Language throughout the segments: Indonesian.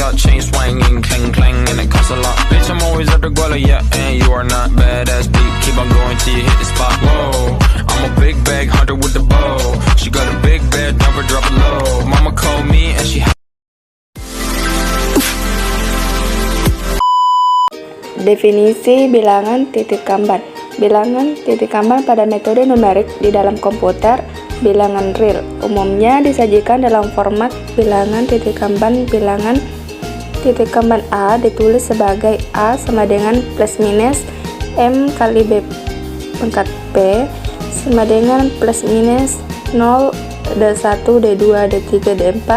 got chain swinging, clang clang, and it costs a lot. Bitch, I'm always at the guala, yeah, and you are not badass beat. Keep on going till you hit the spot. Whoa, I'm a big bag hunter with the bow. She got a big bed, never drop it low. Mama called me and she. Definisi bilangan titik kamban. Bilangan titik kamban pada metode numerik di dalam komputer bilangan real umumnya disajikan dalam format bilangan titik kamban. Bilangan titik kamban A ditulis sebagai A sama dengan plus minus M kali B pangkat P sama dengan plus minus 0 D1 D2 D3 D4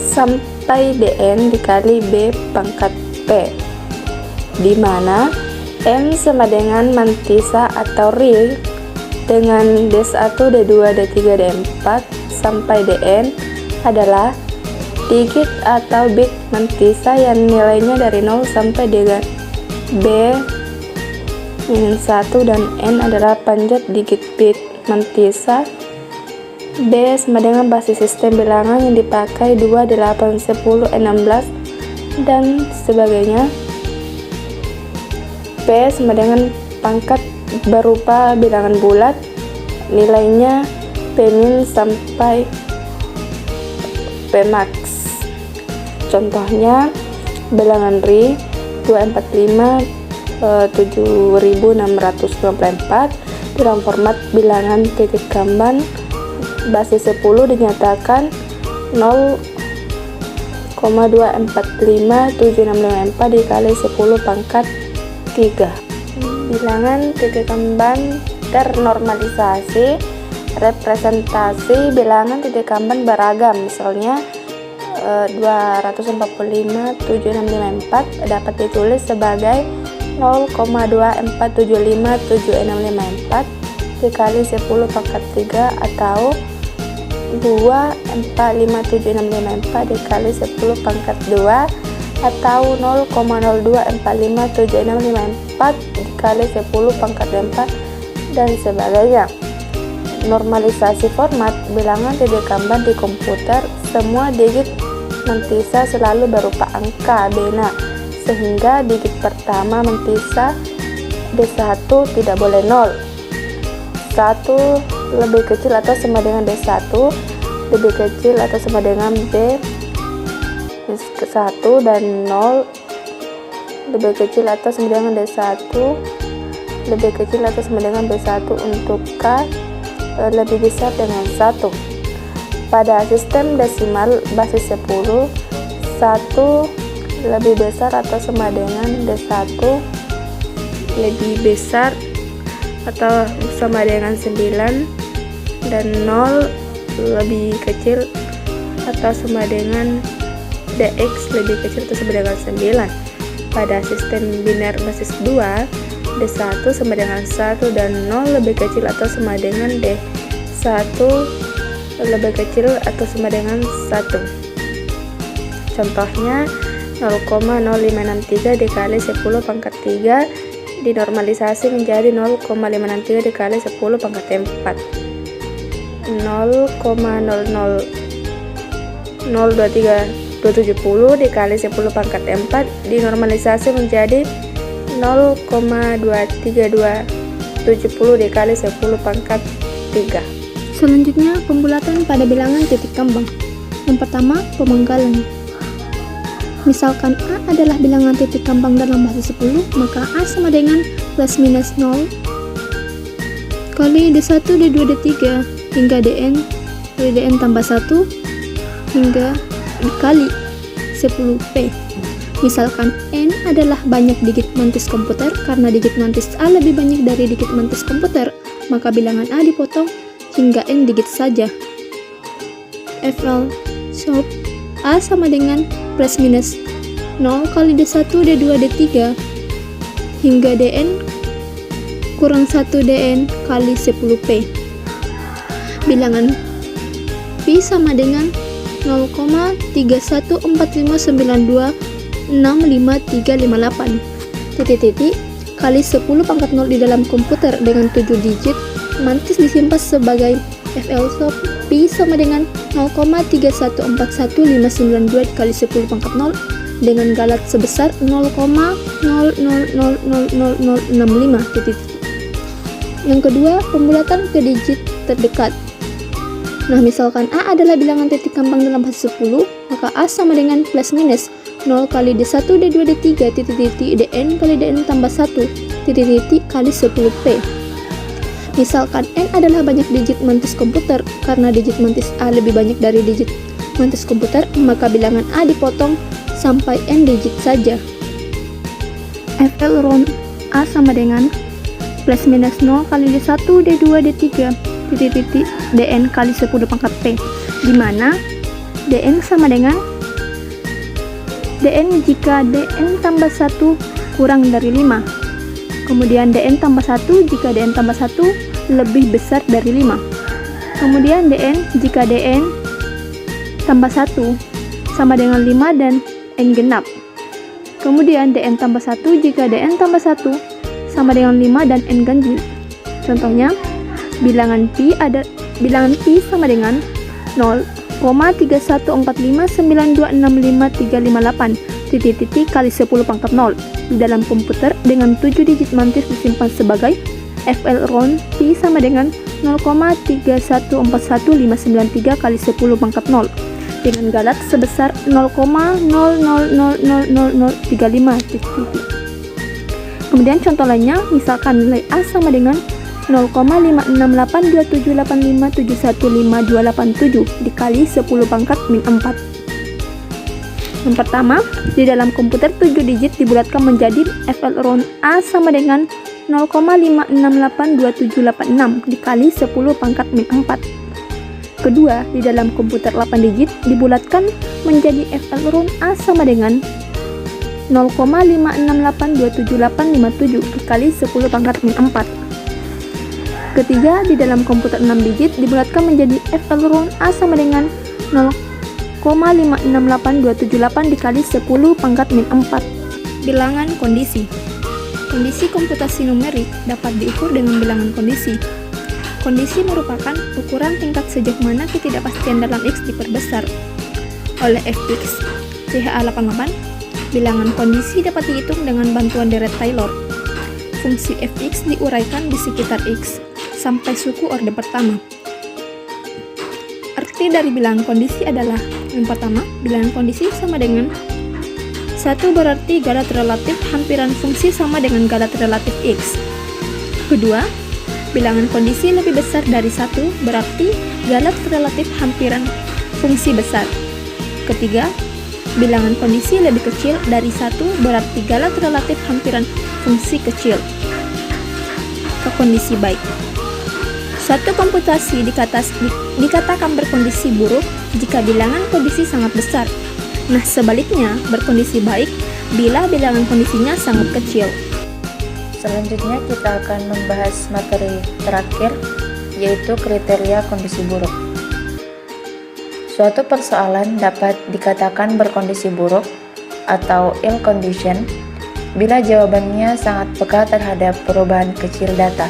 sampai Dn dikali B pangkat P, di mana M sama dengan mantisa atau real dengan D1, D2, D3, D4 sampai Dn adalah digit atau bit mantisa yang nilainya dari 0 sampai dengan B -1 dan N adalah panjat digit bit mantisa. B sama dengan basis sistem bilangan yang dipakai 2, 8, 10, 16 dan sebagainya. P sama dengan pangkat berupa bilangan bulat, nilainya P- sampai P max. Contohnya bilangan RI 245 7694 dalam format bilangan titik kamban basis 10 dinyatakan 0,245764 dikali 10 pangkat 3. Bilangan titik kamban ternormalisasi. Representasi bilangan titik kamban beragam, misalnya 2457654 dapat ditulis sebagai 0,24757654 dikali 10 pangkat 3 atau 2457654 dikali 10 pangkat 2 atau 0,02457654 dikali 10 pangkat 4 dan sebagainya. Normalisasi format bilangan titik kamban di komputer, semua digit mantisa selalu berupa angka bena, sehingga digit pertama mantisa D1 tidak boleh 0. 1 lebih kecil atau sama dengan D1, lebih kecil atau sama dengan B1 dan 0 lebih kecil atau sama dengan D1, lebih kecil atau sama dengan B1 untuk K lebih besar dengan 1. Pada sistem desimal basis 10, 1 lebih besar atau sama dengan D1 lebih besar atau sama dengan 9 dan 0 lebih kecil atau sama dengan DX lebih kecil atau sama dengan 9. Pada sistem biner basis 2, D1 sama dengan 1 dan 0 lebih kecil atau sama dengan D1 lebih kecil atau sama dengan 1. Contohnya 0,0563 dikali 10 pangkat 3 dinormalisasi menjadi 0,563 dikali 10 pangkat 4. 0,0023270 dikali 10 pangkat 4 dinormalisasi menjadi 0,23270 dikali 10 pangkat 3. Selanjutnya, pembulatan pada bilangan titik kambang. Yang pertama, pemenggalan. Misalkan A adalah bilangan titik kambang dalam basis 10, maka A sama dengan plus minus 0 kali D1, D2, D3 hingga Dn dari Dn tambah 1 hingga dikali 10P. Misalkan N adalah banyak digit mantis komputer, karena digit mantis A lebih banyak dari digit mantis komputer, maka bilangan A dipotong hingga N digit saja. FL SOP A sama dengan plus minus 0 kali D1, D2, D3 hingga Dn kurang 1 Dn kali 10P. Bilangan Pi sama dengan 0,314592655358 titik-titik kali 10 pangkat 0 di dalam komputer dengan 7 digit mantis disimpan sebagai FL SOP Pi sama dengan 0,3141592 dikali 10 pangkat 0 dengan galat sebesar 0,00000065 titik. Yang kedua, pembulatan ke digit terdekat. Nah, misalkan A adalah bilangan titik kambang dalam fase 10, maka A sama dengan plus minus 0 kali D1, D2, D3, Dn kali Dn tambah 1, kali 10P. Misalkan N adalah banyak digit mantis komputer, karena digit mantis A lebih banyak dari digit mantis komputer, maka bilangan A dipotong sampai N digit saja. FL round A sama dengan plus minus 0 kali D1, D2, D3, Dn kali 10 pangkat P, di mana Dn sama dengan Dn jika Dn tambah 1 kurang dari 5. Kemudian Dn tambah 1 jika Dn tambah 1 lebih besar dari 5. Kemudian Dn jika Dn tambah 1 sama dengan 5 dan N genap. Kemudian Dn tambah 1 jika Dn tambah 1 sama dengan 5 dan N ganjil. Contohnya, bilangan Pi sama dengan 0,31459265358 kali 10 pangkat 0 di dalam komputer dengan 7 digit mantis disimpan sebagai FL round Pi sama dengan 0,3141593 kali 10 pangkat 0 dengan galat sebesar 0,00000035 Kemudian contoh lainnya, misalkan nilai A sama dengan 0,5682785715287 dikali 10 pangkat min 4. Yang pertama, di dalam komputer 7 digit dibulatkan menjadi FL round A sama dengan 0,5682786 dikali 10 pangkat min 4. Kedua, di dalam komputer 8 digit dibulatkan menjadi FL round A sama dengan 0,5682787 dikali 10 pangkat min 4. Ketiga, di dalam komputer 6 digit dibulatkan menjadi FL round A sama dengan 0,5682788 dikali 10 pangkat min 4. Bilangan kondisi. Kondisi komputasi numerik dapat diukur dengan bilangan kondisi. Kondisi merupakan ukuran tingkat sejauh mana ketidakpastian dalam X diperbesar. Oleh Fx, CH88, bilangan kondisi dapat dihitung dengan bantuan deret Taylor. Fungsi Fx diuraikan di sekitar X sampai suku orde pertama. Arti dari bilangan kondisi adalah: yang pertama, bilangan kondisi sama dengan 1 berarti galat relatif hampiran fungsi sama dengan galat relatif X. Kedua, bilangan kondisi lebih besar dari 1 berarti galat relatif hampiran fungsi besar. Ketiga, bilangan kondisi lebih kecil dari 1 berarti galat relatif hampiran fungsi kecil. Ke kondisi baik. Suatu komputasi dikatakan berkondisi buruk jika bilangan kondisi sangat besar. Nah, sebaliknya berkondisi baik bila bilangan kondisinya sangat kecil. Selanjutnya kita akan membahas materi terakhir, yaitu kriteria kondisi buruk. Suatu persoalan dapat dikatakan berkondisi buruk atau ill condition bila jawabannya sangat peka terhadap perubahan kecil data.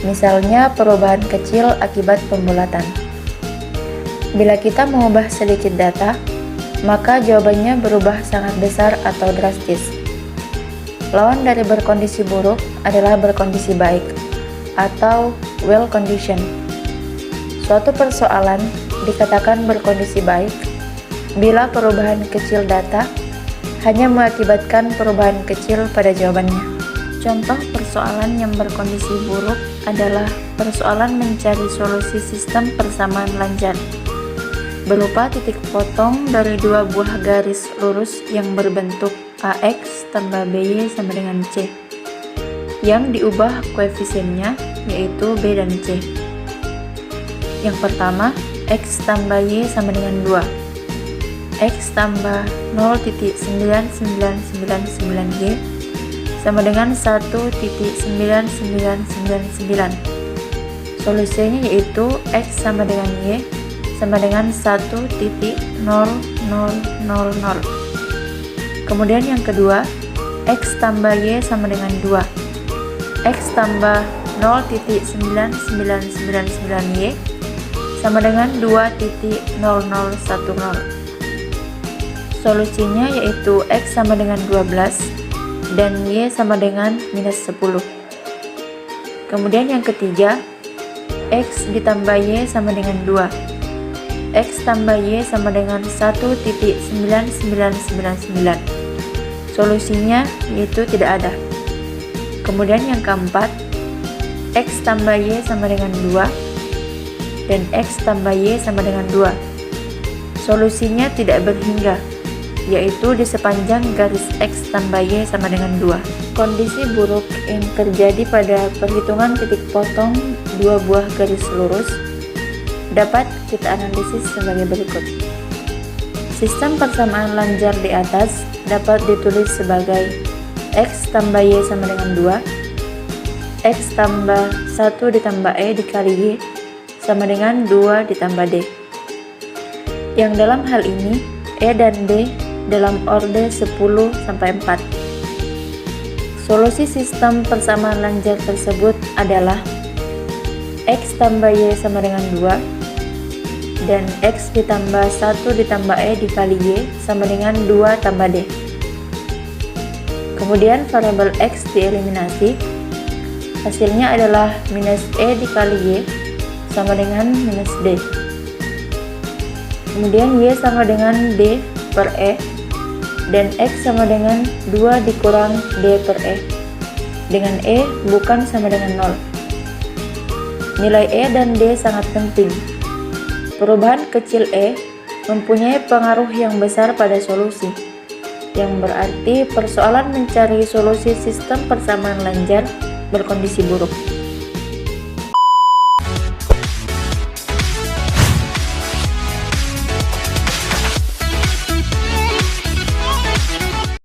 Misalnya perubahan kecil akibat pembulatan. Bila kita mengubah sedikit data, maka jawabannya berubah sangat besar atau drastis. Lawan dari berkondisi buruk adalah berkondisi baik atau well condition. Suatu persoalan dikatakan berkondisi baik bila perubahan kecil data hanya mengakibatkan perubahan kecil pada jawabannya. Contoh persoalan yang berkondisi buruk adalah persoalan mencari solusi sistem persamaan lancar berupa titik potong dari dua buah garis lurus yang berbentuk AX tambah BY sama dengan C yang diubah koefisiennya yaitu B dan C. Yang pertama, X tambah Y sama dengan 2, X tambah 0,9999Y sama dengan 1,9999. Solusinya yaitu X sama dengan Y sama dengan 1,0000. Kemudian yang kedua, X tambah Y sama dengan 2, X tambah 0,9999Y sama dengan 2,0010. Solusinya yaitu X sama dengan 12 dan Y sama dengan minus 10. Kemudian yang ketiga, X ditambah Y sama dengan 2. X tambah Y sama dengan 1.9999. Solusinya yaitu tidak ada. Kemudian yang keempat, X tambah Y sama dengan 2 dan X tambah Y sama dengan 2. Solusinya tidak berhingga, yaitu di sepanjang garis X tambah Y sama dengan 2. Kondisi buruk yang terjadi pada perhitungan titik potong dua buah garis lurus dapat kita analisis sebagai berikut. Sistem persamaan lanjar di atas dapat ditulis sebagai X tambah Y sama dengan 2, X tambah 1 ditambah E dikali Y sama dengan 2 ditambah D. Yang dalam hal ini, E dan D dalam orde 10 sampai 4. Solusi sistem persamaan lanjar tersebut adalah X tambah Y sama dengan 2 dan X ditambah 1 ditambah E dikali Y sama dengan 2 tambah D. Kemudian variabel X dieliminasi, hasilnya adalah minus E dikali Y sama dengan minus D. Kemudian Y sama dengan D per E dan X sama dengan 2 dikurang D per E, dengan E bukan sama dengan 0. Nilai E dan D sangat penting. Perubahan kecil E mempunyai pengaruh yang besar pada solusi, yang berarti persoalan mencari solusi sistem persamaan lanjar berkondisi buruk.